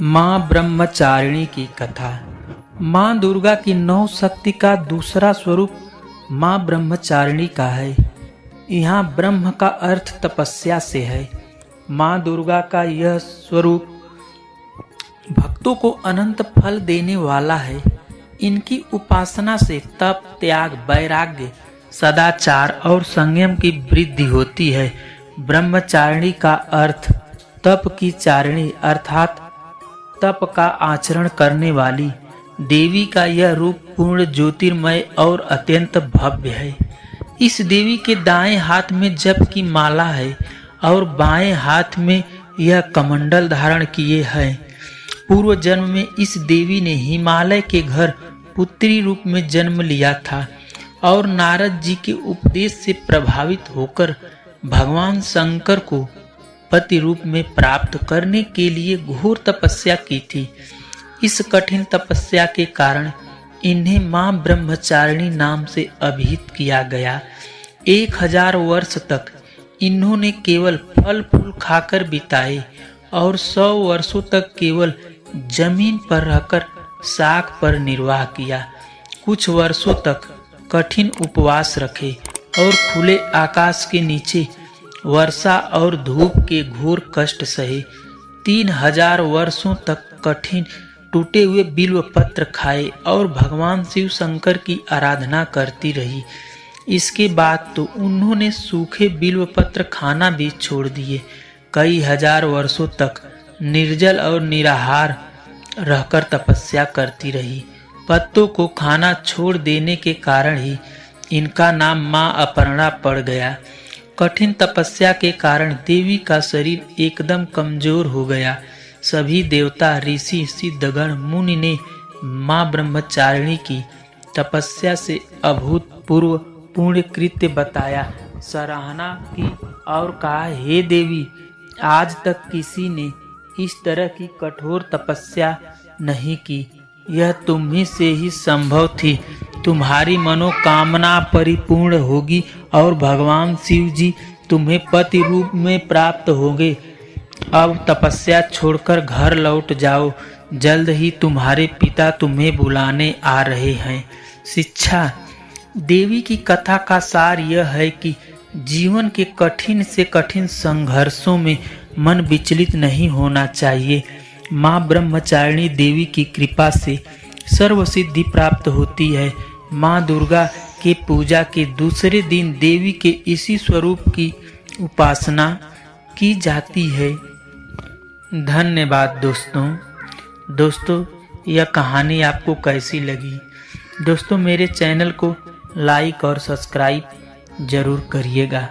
माँ ब्रह्मचारिणी की कथा। माँ दुर्गा की 9 शक्ति का दूसरा स्वरूप माँ ब्रह्मचारिणी का है। यहाँ ब्रह्म का अर्थ तपस्या से है। माँ दुर्गा का यह स्वरूप भक्तों को अनंत फल देने वाला है। इनकी उपासना से तप, त्याग, वैराग्य, सदाचार और संयम की वृद्धि होती है। ब्रह्मचारिणी का अर्थ तप की चारिणी अर्थात तप का आचरण करने वाली देवी का यह रूप पूर्ण ज्योतिर्मय और अत्यंत भव्य है। इस देवी के दाएं हाथ में जप की माला है और बाएं हाथ में यह कमंडल धारण किए हैं। पूर्व जन्म में इस देवी ने हिमालय के घर पुत्री रूप में जन्म लिया था और नारद जी के उपदेश से प्रभावित होकर भगवान शंकर को पति रूप में प्राप्त करने के लिए घोर तपस्या की थी। इस कठिन तपस्या के कारण इन्हें मां ब्रह्मचारिणी नाम से अभिहित किया गया। 1000 वर्ष तक इन्होंने केवल फल फूल खाकर बिताए और 100 वर्षों तक केवल जमीन पर रहकर साग पर निर्वाह किया। कुछ वर्षों तक कठिन उपवास रखे और खुले आकाश के नीचे वर्षा और धूप के घोर कष्ट सहे। 3000 वर्षों तक कठिन टूटे हुए बिल्व पत्र खाए और भगवान शिव शंकर की आराधना करती रही। इसके बाद तो उन्होंने सूखे बिल्व पत्र खाना भी छोड़ दिए। कई हजार वर्षों तक निर्जल और निराहार रहकर तपस्या करती रही। पत्तों को खाना छोड़ देने के कारण ही इनका नाम मां अपर्णा पड़ गया। कठिन तपस्या के कारण देवी का शरीर एकदम कमजोर हो गया। सभी देवता, ऋषि, सिद्धगण, मुनि ने मां ब्रह्मचारिणी की तपस्या से अभूतपूर्व पुण्य कृत्य बताया, सराहना की और कहा, हे देवी, आज तक किसी ने इस तरह की कठोर तपस्या नहीं की। यह तुम्ही से ही संभव थी। तुम्हारी मनोकामना परिपूर्ण होगी और भगवान शिव जी तुम्हें पति रूप में प्राप्त होंगे। अब तपस्या छोड़कर घर लौट जाओ। जल्द ही तुम्हारे पिता तुम्हें बुलाने आ रहे हैं। शिक्षा। देवी की कथा का सार यह है कि जीवन के कठिन से कठिन संघर्षों में मन विचलित नहीं होना चाहिए। माँ ब्रह्मचारिणी देवी की कृपा से सर्व सिद्धि प्राप्त होती है। माँ दुर्गा के पूजा के दूसरे दिन देवी के इसी स्वरूप की उपासना की जाती है। धन्यवाद दोस्तों, यह कहानी आपको कैसी लगी? दोस्तों, मेरे चैनल को लाइक और सब्सक्राइब जरूर करिएगा।